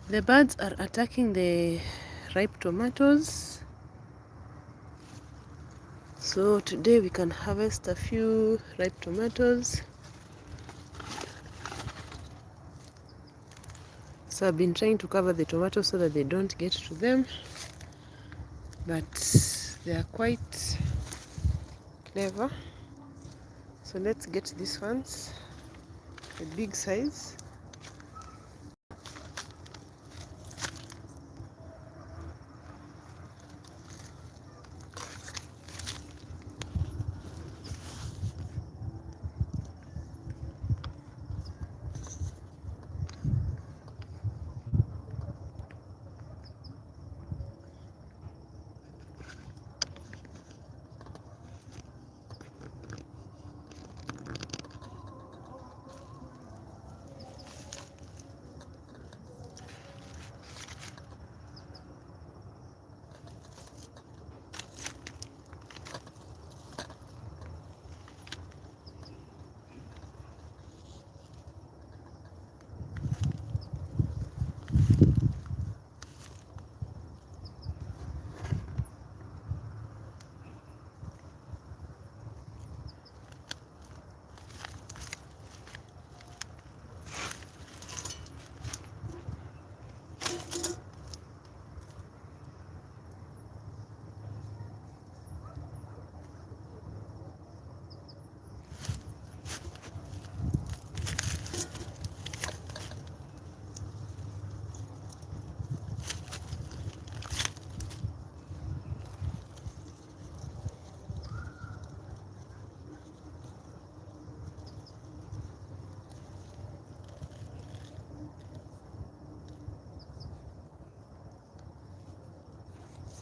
The birds are attacking the ripe tomatoes. So today we can harvest a few ripe tomatoes. So I've been trying to cover the tomatoes so that they don't get to them, but they are quite clever. So let's get these ones, the big size.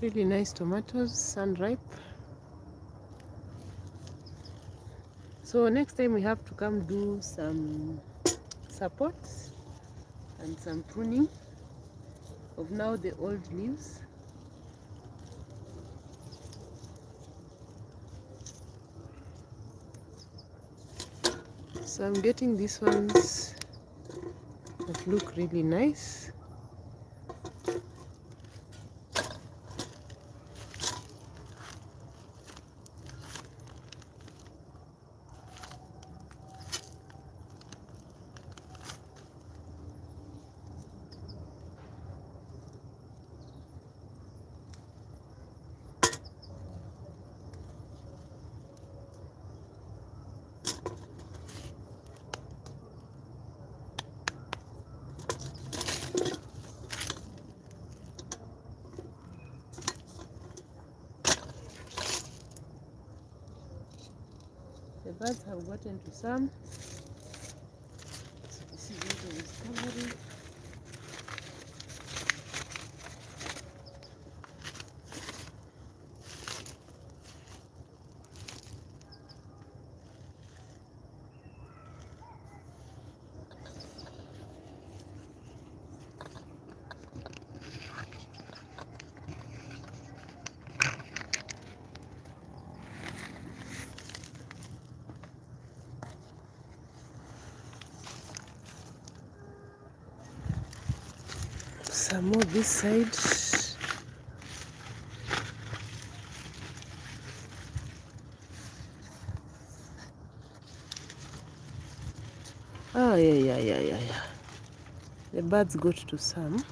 Really nice tomatoes, sun ripe. So next time we have to come do some support and some pruning of now the old leaves. So I'm getting these ones that look really nice. The birds have gotten to some. So this is what I was covering. Some more this side. Oh yeah. The birds got to some.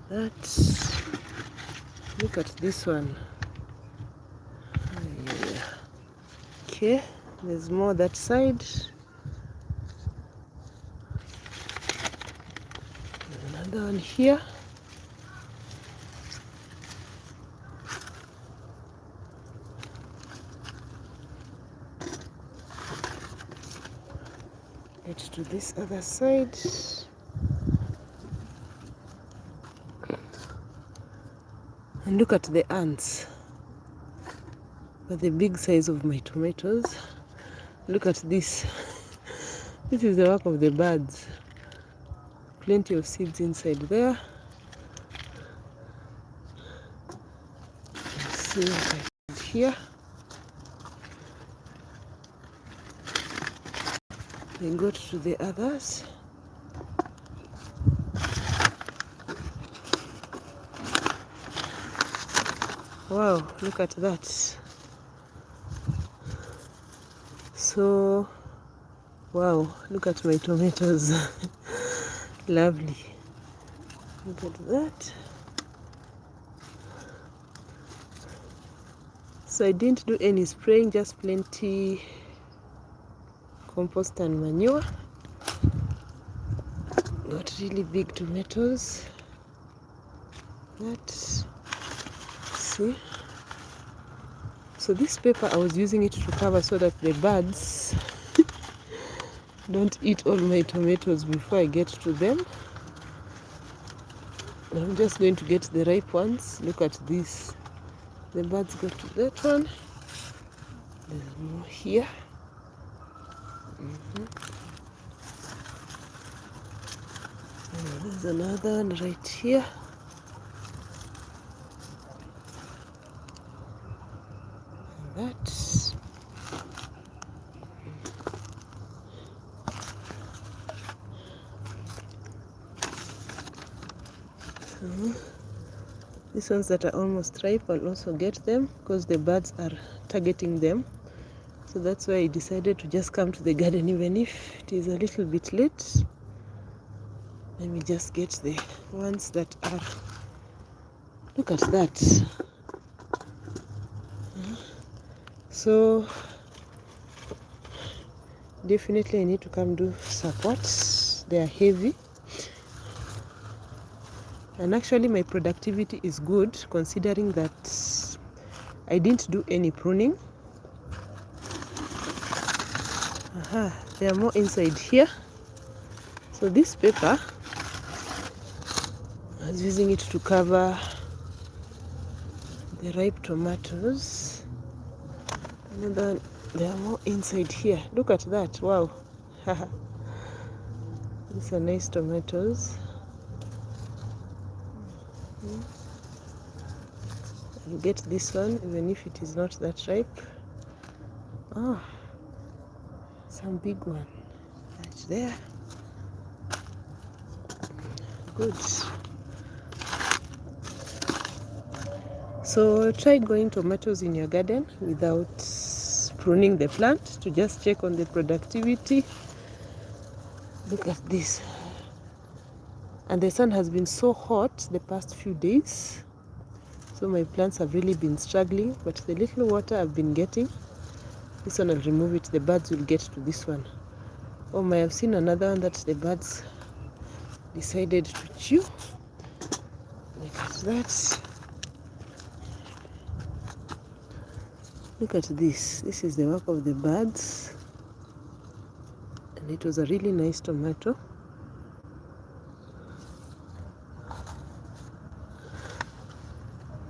That. Look at this one. Oh, yeah. Okay, there's more that side. Another one here. Get to this other side. And look at the ants. But the big size of my tomatoes. Look at this. This is the work of the birds. Plenty of seeds inside there. Let's see what I find here. I got to the others. Wow, look at that. So, wow, look at my tomatoes. Lovely. Look at that. So I didn't do any spraying, just plenty compost and manure. Got really big tomatoes. See. So this paper, I was using it to cover so that the birds don't eat all my tomatoes before I get to them. I'm just going to get the ripe ones. Look at this. The birds got to that one. There's more here. There's another one right here. And that. So these ones that are almost ripe, I'll also get them because the birds are targeting them. So that's why I decided to just come to the garden even if it is a little bit late. Let me just get the ones that are, look at that. So definitely I need to come do support. They are heavy. And actually my productivity is good considering that I didn't do any pruning. There are more inside here. So this paper, I was using it to cover the ripe tomatoes. And then there are more inside here. Look at that. Wow. These are nice tomatoes. I'll get this one even if it is not that ripe. Oh, some big one right there. Good. So try growing tomatoes in your garden without pruning the plant to just check on the productivity. Look at this. And the sun has been so hot the past few days. So my plants have really been struggling, but the little water I've been getting, this one I'll remove it. The birds will get to this one. Oh my, I've seen another one that the birds decided to chew. Look at that. Look at this. This is the work of the birds. And it was a really nice tomato.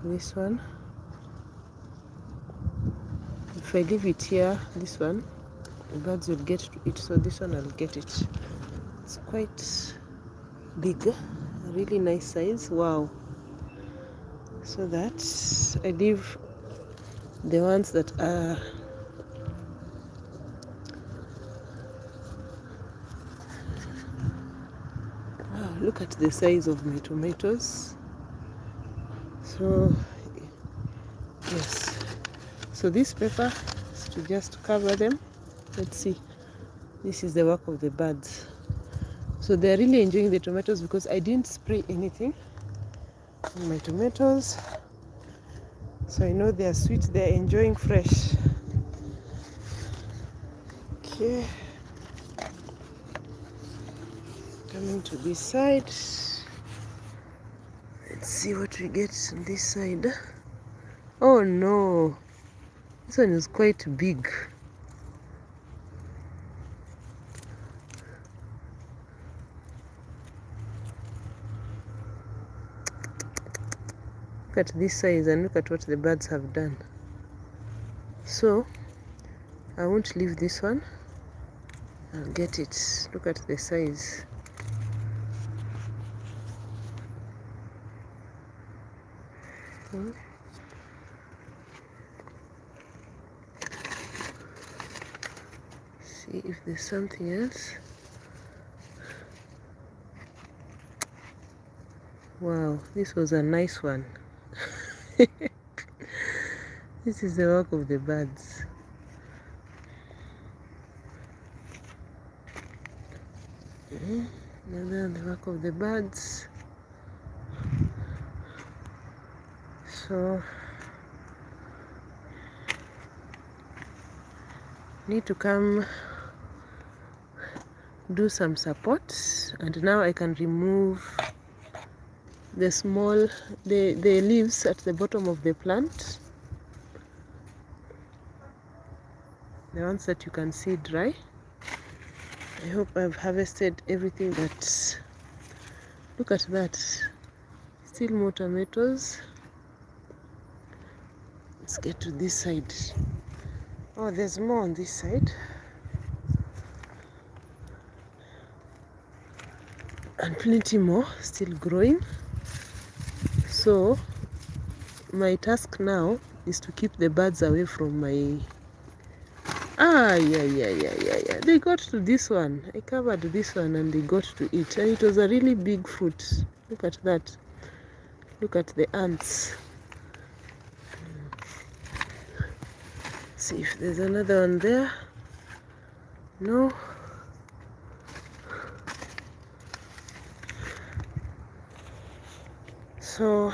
This one. If I leave it here, this one, the birds will get to it. So this one I'll get it. It's quite big. A really nice size. Wow. So that I leave the ones that are look at the size of my tomatoes. So yes, so this paper is to just cover them. Let's see, this is the work of the birds. So they're really enjoying the tomatoes because I didn't spray anything on my tomatoes, so I know they're sweet. They're enjoying fresh. Okay, coming to this side. Let's see what we get on this side. Oh no, this one is quite big. Look at this size and look at what the birds have done. So I won't leave this one. I'll get it. Look at the size. See, see if there's something else. Wow, this was a nice one. This is the work of the birds. Another the work of the birds. So need to come do some support, and now I can remove the small the leaves at the bottom of the plant, the ones that you can see dry. I hope I've harvested everything that, look at that, still more tomatoes. Let's get to this side. Oh, there's more on this side, and plenty more still growing. So my task now is to keep the birds away from my yeah, they got to this one. I covered this one and they got to it, and it was a really big fruit. Look at that. Look at the ants. See if there's another one there. No. So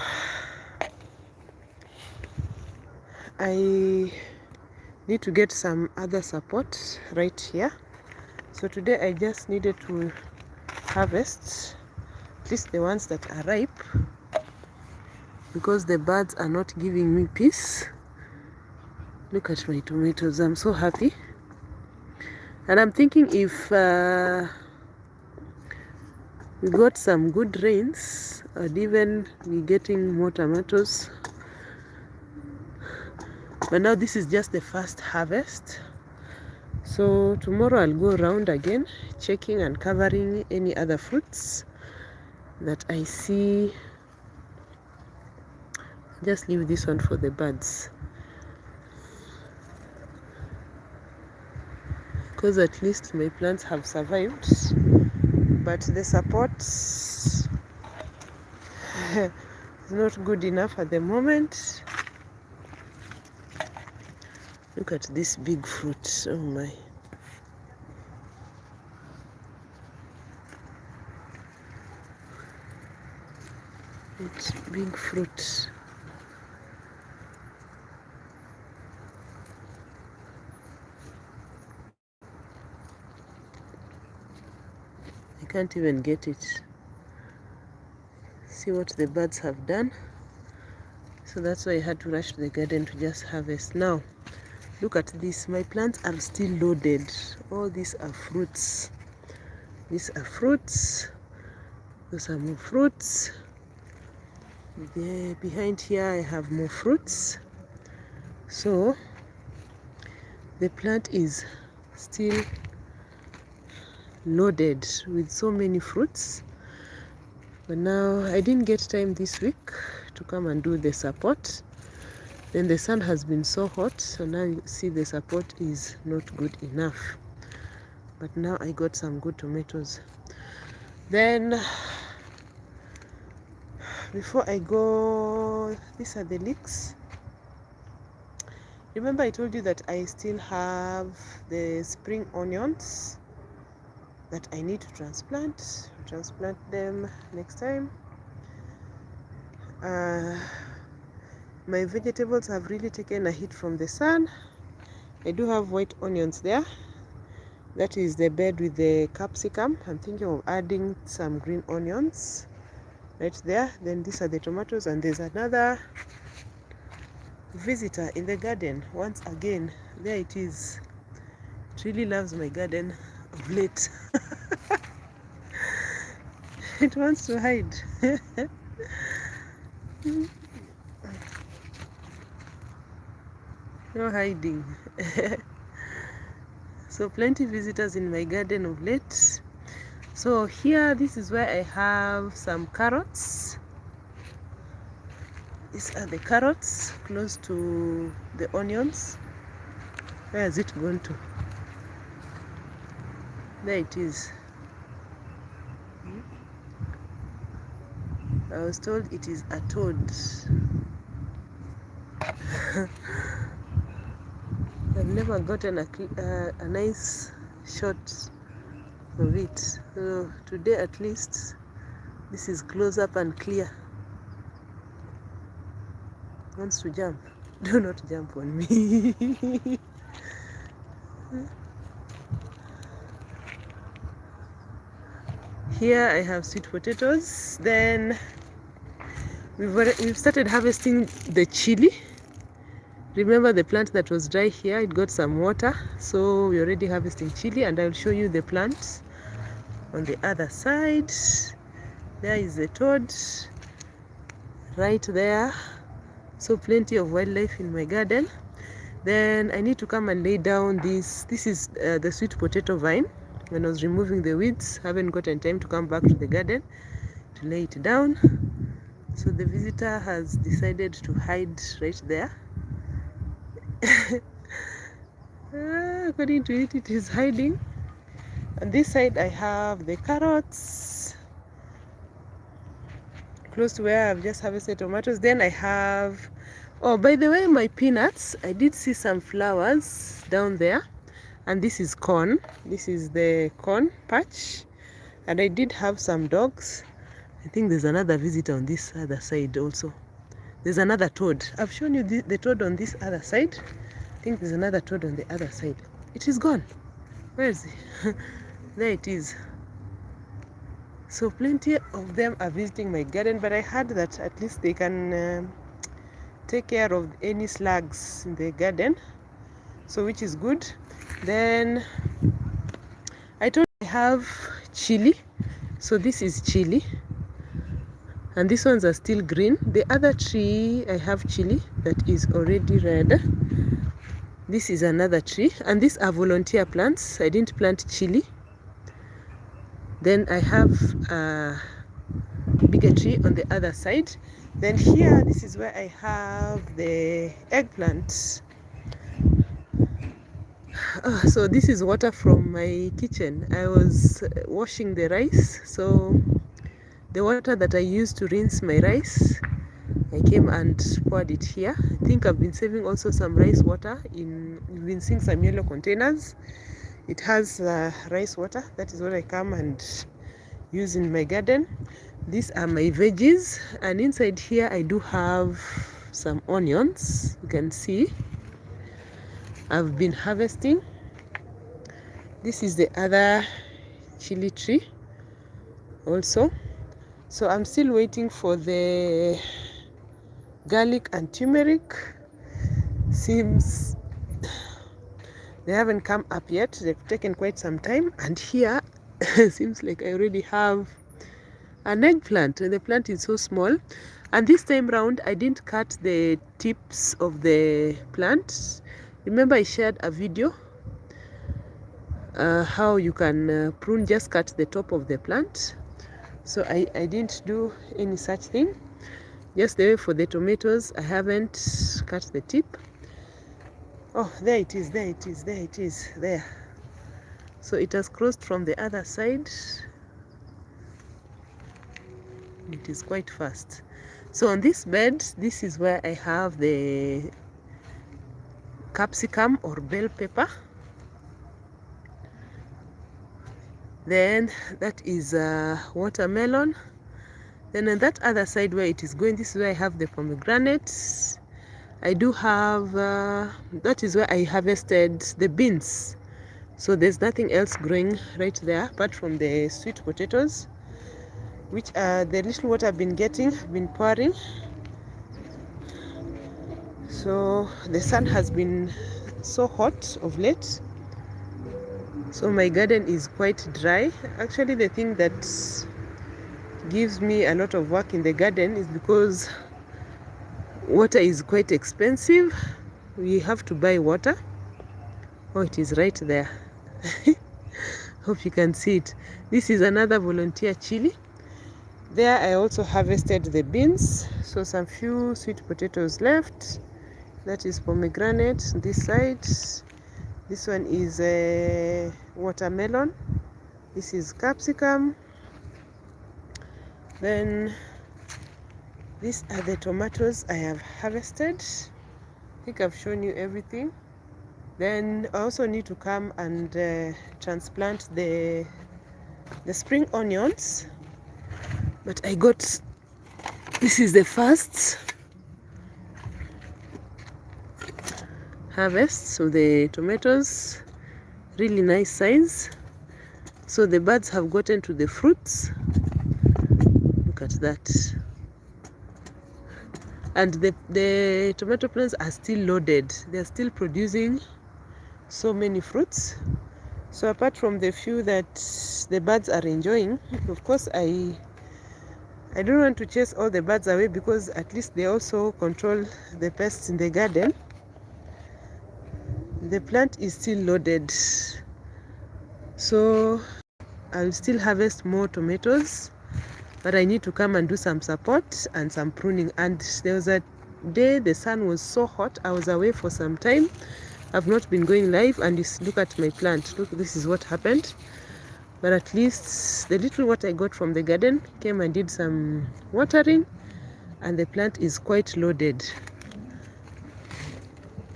I need to get some other support right here. So today I just needed to harvest at least the ones that are ripe, because the birds are not giving me peace. Look at my tomatoes. I'm so happy, and I'm thinking if we got some good rains, and even we getting more tomatoes. But now this is just the first harvest, so tomorrow I'll go around again checking and covering any other fruits that I see. Just leave this one for the birds, because at least my plants have survived, but the support is not good enough at the moment. Look at this big fruit. Oh my. It's big fruit. I can't even get it. See what the birds have done. So that's why I had to rush to the garden to just harvest. Now look at this. My plants are still loaded. All these are fruits. These are fruits. Those are more fruits. Behind here I have more fruits. So the plant is still loaded with so many fruits. But now I didn't get time this week to come and do the support. Then the sun has been so hot, so now you see the support is not good enough. But now I got some good tomatoes. Then before I go, these are the leeks. Remember I told you that I still have the spring onions that I need to transplant. I'll transplant them next time. My vegetables have really taken a hit from the sun. I do have white onions there. That is the bed with the capsicum. I'm thinking of adding some green onions right there. Then these are the tomatoes, and there's another visitor in the garden. Once again, there it is. It really loves my garden of late. It wants to hide. No hiding. So plenty visitors in my garden of late. So here, this is where I have some carrots. These are the carrots close to the onions. Where has it gone to? There it is. I was told it is a toad. I've never gotten a nice shot of it. So today at least this is close up and clear. Wants to jump? Do not jump on me. Here I have sweet potatoes. Then we've started harvesting the chili. Remember the plant that was dry here, it got some water, so we're already harvesting chili, and I'll show you the plants on the other side. There is the toad right there. So plenty of wildlife in my garden. Then I need to come and lay down this is the sweet potato vine. When I was removing the weeds, haven't gotten time to come back to the garden to lay it down, so the visitor has decided to hide right there. According to it, it is hiding. On this side I have the carrots, close to where I've just harvested tomatoes. Then I have, oh, by the way, my peanuts, I did see some flowers down there, and this is corn. This is the corn patch, and I did have some dogs. I think there's another visitor on this other side also. There's another toad. I've shown you the toad on this other side. I think there's another toad on the other side. It is gone. Where is it? There it is. So plenty of them are visiting my garden, but I heard that at least they can take care of any slugs in the garden, so which is good. Then I told you I have chili. So this is chili, and these ones are still green. The other tree I have chili that is already red. This is another tree, and these are volunteer plants. I didn't plant chili. Then I have a bigger tree on the other side. Then here, this is where I have the eggplant. So this is water from my kitchen. I was washing the rice, so the water that I used to rinse my rice, I came and poured it here. I think I've been saving also some rice water you've been seeing some yellow containers. It has rice water. That is what I come and use in my garden. These are my veggies, and inside here I do have some onions. You can see I've been harvesting. This is the other chili tree also. So I'm still waiting for the garlic and turmeric. Seems they haven't come up yet. They've taken quite some time. And here seems like I already have an eggplant. The plant is so small, and this time round I didn't cut the tips of the plant. Remember I shared a video how you can prune, just cut the top of the plant. So I didn't do any such thing. Just the way for the tomatoes, I haven't cut the tip. Oh, there it is, there it is, there it is, there. So it has crossed from the other side. It is quite fast. So on this bed, this is where I have the capsicum or bell pepper. Then that is watermelon. Then on that other side where it is going, this is where I have the pomegranates. I do have, that is where I harvested the beans. So there's nothing else growing right there apart from the sweet potatoes, which the little water I've been getting, I've been pouring. So the sun has been so hot of late, so my garden is quite dry. Actually, the thing that gives me a lot of work in the garden is because water is quite expensive. We have to buy water. Oh, it is right there. Hope you can see it. This is another volunteer chili. There I also harvested the beans, so some few sweet potatoes left. That is pomegranate this side. This one is a watermelon. This is capsicum. Then these are the tomatoes I have harvested. I think I've shown you everything. Then I also need to come and transplant the spring onions. But I got, this is the first harvest of the tomatoes. Really nice size. So the birds have gotten to the fruits. Look at that. And the tomato plants are still loaded. They're still producing so many fruits. So apart from the few that the birds are enjoying, of course I don't want to chase all the birds away, because at least they also control the pests in the garden. The plant is still loaded. So I'll still harvest more tomatoes, but I need to come and do some support and some pruning. And there was a day the sun was so hot, I was away for some time. I've not been going live, and you look at my plant. Look, this is what happened. But at least the little what I got from the garden, came and did some watering, and the plant is quite loaded.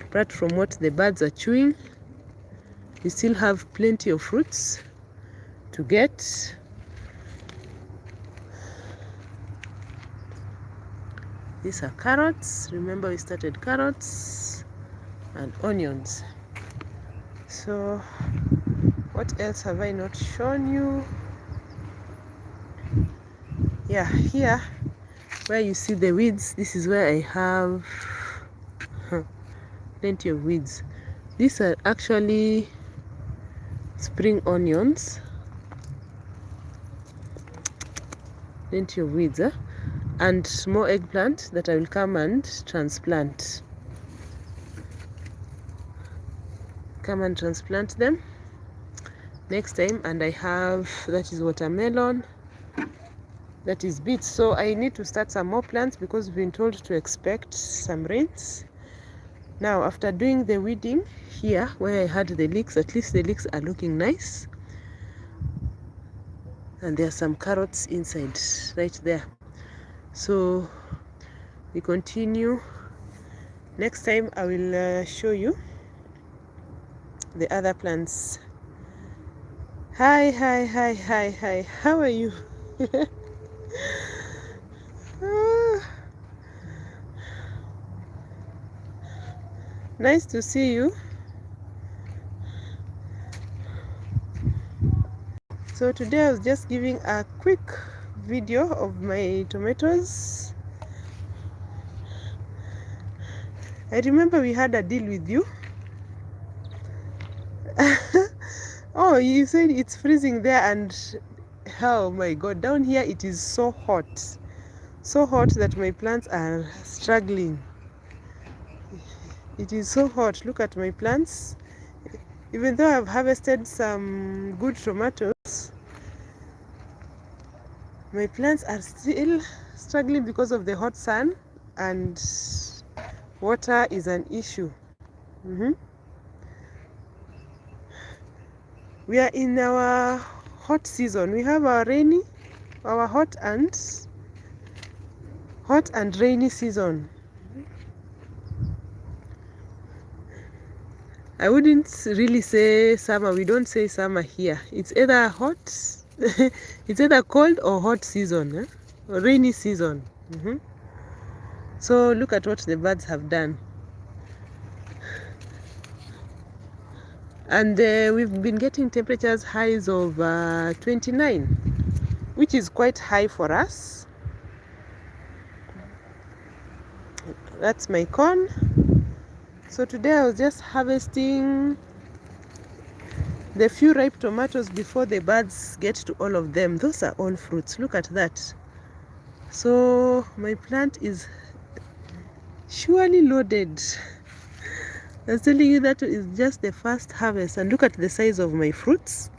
Apart from what the birds are chewing, we still have plenty of fruits to get. These are carrots. Remember, we started carrots and onions. So what else have I not shown you? Yeah, here where you see the weeds, this is where I have plenty of weeds. These are actually spring onions. Plenty of weeds, and more eggplant that I will come and transplant. Come and transplant them next time. And I have, that is watermelon, that is beets. So I need to start some more plants, because we've been told to expect some rains. Now after doing the weeding here where I had the leeks, at least the leeks are looking nice, and there are some carrots inside right there. So we continue. Next time I will show you the other plants. Hi, how are you? Nice to see you. So today I was just giving a quick video of my tomatoes. I remember we had a deal with you. Oh, you said it's freezing there, and oh my god, down here it is so hot that my plants are struggling. It is so hot. Look at my plants. Even though I've harvested some good tomatoes, my plants are still struggling because of the hot sun, and water is an issue. We are in our hot season. We have our rainy, our hot and rainy season. I wouldn't really say summer. We don't say summer here. It's either hot, it's either cold or hot season, or rainy season. So look at what the birds have done. And we've been getting temperatures highs of 29, which is quite high for us. That's my corn. So today I was just harvesting the few ripe tomatoes before the birds get to all of them. Those are all fruits. Look at that. So my plant is surely loaded. I was telling you that is just the first harvest, and look at the size of my fruits.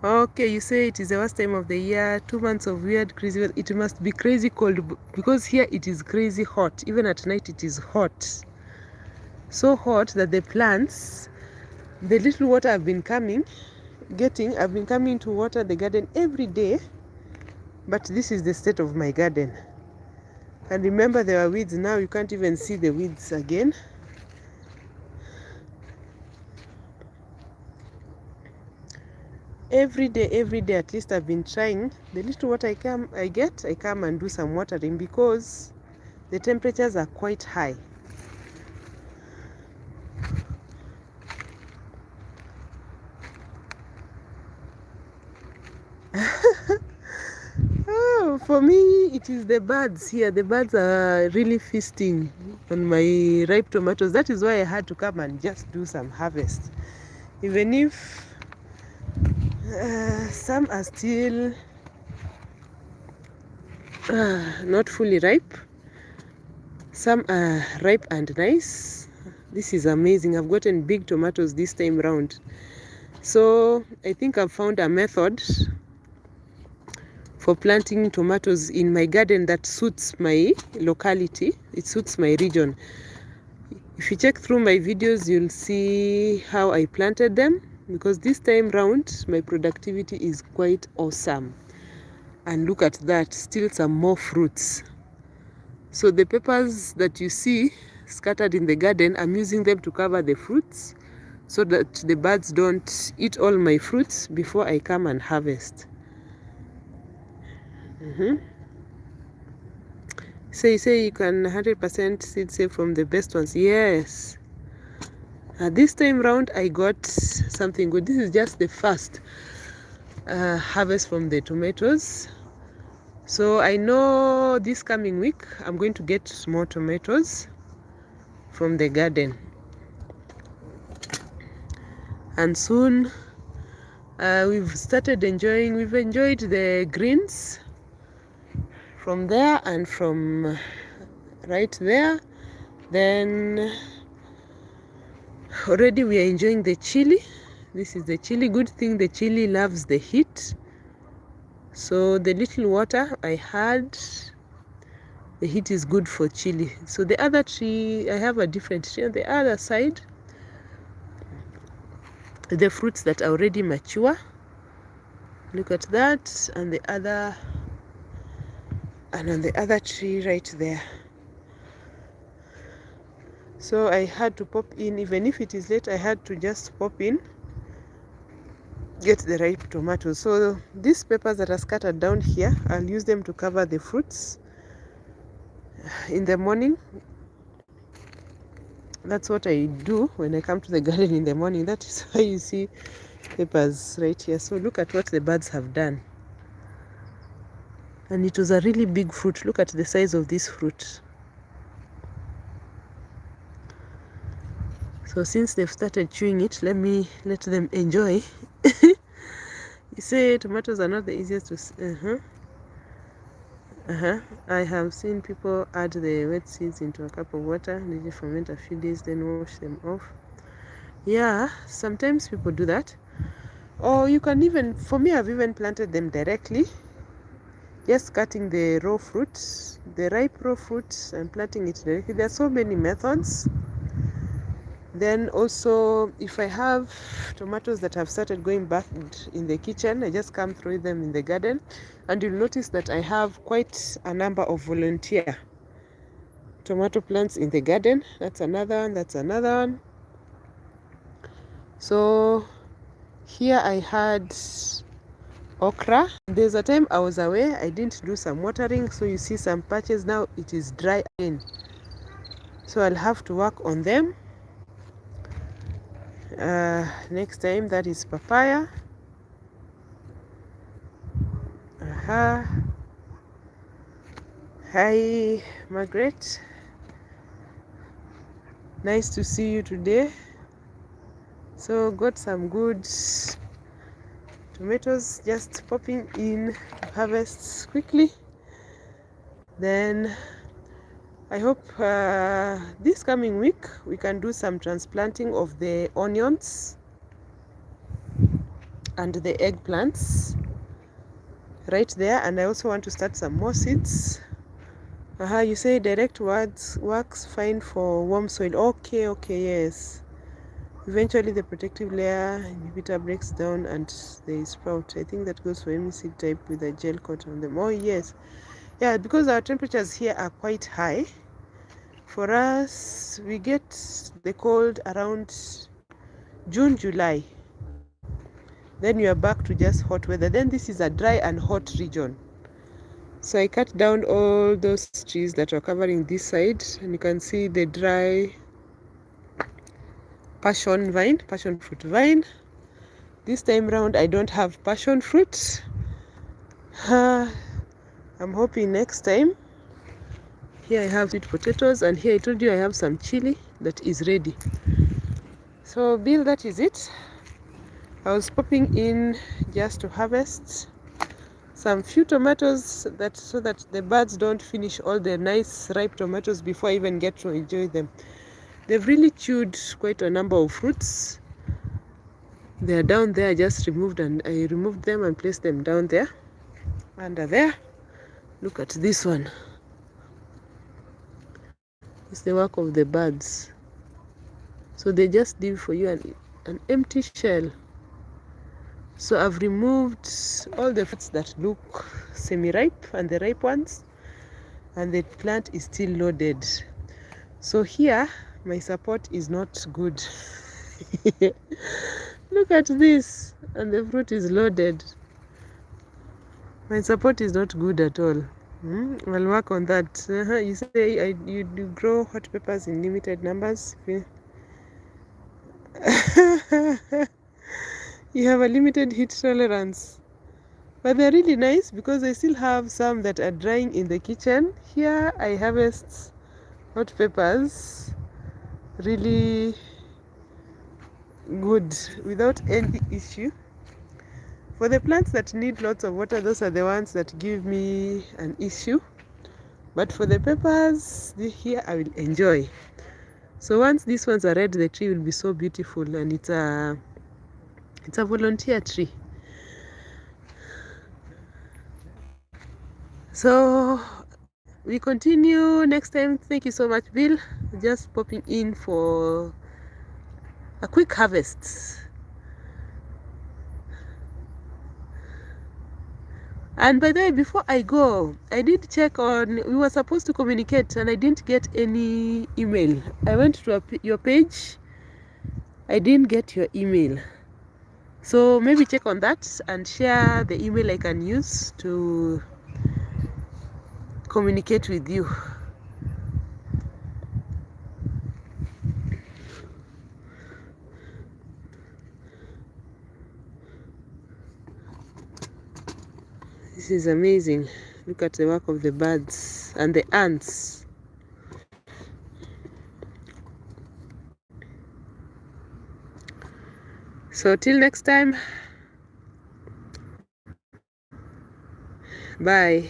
Okay, you say it is the worst time of the year, 2 months of weird, crazy weather. It must be crazy cold, because here it is crazy hot. Even at night it is hot. So hot that the plants The little water I've been coming to water the garden every day, but this is the state of my garden. And remember, there are weeds. Now you can't even see the weeds again. Every day at least I've been trying. The little water I come and do some watering, because the temperatures are quite high. Oh, for me it is the birds here. The birds are really feasting on my ripe tomatoes. That is why I had to come and just do some harvest, even if some are still not fully ripe. Some are ripe and nice. This is amazing. I've gotten big tomatoes this time round. So I think I've found a method for planting tomatoes in my garden that suits my locality. It suits my region. If you check through my videos, you'll see how I planted them, because this time round my productivity is quite awesome. And look at that, still some more fruits. So the peppers that you see scattered in the garden, I'm using them to cover the fruits so that the birds don't eat all my fruits before I come and harvest. Say you can 100% seed save from the best ones. Yes. This time round I got something good. This is just the first harvest from the tomatoes. So I know this coming week I'm going to get more tomatoes from the garden. And soon we've enjoyed the greens from there and from right there. Then already we are enjoying the chili. This is the chili. Good thing the chili loves the heat. So the little water I had, the heat is good for chili. So the other tree, I have a different tree on the other side. The fruits that are already mature. Look at that, and on the other tree right there. So I had to pop in, even if it is late, I had to just pop in, get the ripe tomatoes. So these peppers that are scattered down here, I'll use them to cover the fruits in the morning. That's what I do when I come to the garden in the morning. That is why you see peppers right here. So look at what the birds have done. And it was a really big fruit. Look at the size of this fruit. So since they've started chewing it, let them enjoy. You say tomatoes are not the easiest to I have seen people add the wet seeds into a cup of water, let it ferment a few days, then wash them off. Yeah, sometimes people do that. Or you can even, for me, I've even planted them directly. Just cutting the raw fruit, the ripe raw fruit, and planting it directly. There are so many methods. Then also, if I have tomatoes that have started going back in the kitchen, I just come through them in the garden, and you'll notice that I have quite a number of volunteer tomato plants in the garden. That's another one. So here I had okra. There's a time I was away, I didn't do some watering, so you see some patches now it is dry again. So I'll have to work on them. Next time, that is papaya. Hi Margaret, nice to see you today. So got some good tomatoes, just popping in to harvest quickly. Then I hope this coming week we can do some transplanting of the onions and the eggplants right there. And I also want to start some more seeds. You say direct works fine for warm soil. Okay, yes. Eventually the protective layer inhibitor breaks down and they sprout. I think that goes for any seed type with a gel coat on them. Oh yes, yeah, because our temperatures here are quite high. For us, we get the cold around June, July. Then you are back to just hot weather. Then this is a dry and hot region. So I cut down all those trees that are covering this side, and you can see the dry passion fruit vine. This time round I don't have passion fruit. I'm hoping next time. Here I have sweet potatoes, and here I told you I have some chili that is ready. So Bill, that is it. I was popping in just to harvest some few tomatoes so that the birds don't finish all the nice ripe tomatoes before I even get to enjoy them. They've really chewed quite a number of fruits. They are down there. I just removed, and I removed them and placed them down there. Under there, look at this one. It's the work of the birds. So they just leave for you an empty shell. So I've removed all the fruits that look semi-ripe and the ripe ones, and the plant is still loaded. So here my support is not good. Look at this, and the fruit is loaded. My support is not good at all. I'll work on that. You say you grow hot peppers in limited numbers. You have a limited heat tolerance, but they're really nice because I still have some that are drying in the kitchen. Here I harvest hot peppers really good without any issue. For the plants that need lots of water, those are the ones that give me an issue. But for the peppers, here I will enjoy. So once these ones are red, the tree will be so beautiful, and it's a volunteer tree. So we continue next time. Thank you so much, Bill. Just popping in for a quick harvest. And by the way, before I go, I did check on, we were supposed to communicate and I didn't get any email. I went to your page, I didn't get your email. So maybe check on that and share the email I can use to communicate with you. This is amazing. Look at the work of the birds and the ants. So till next time, bye.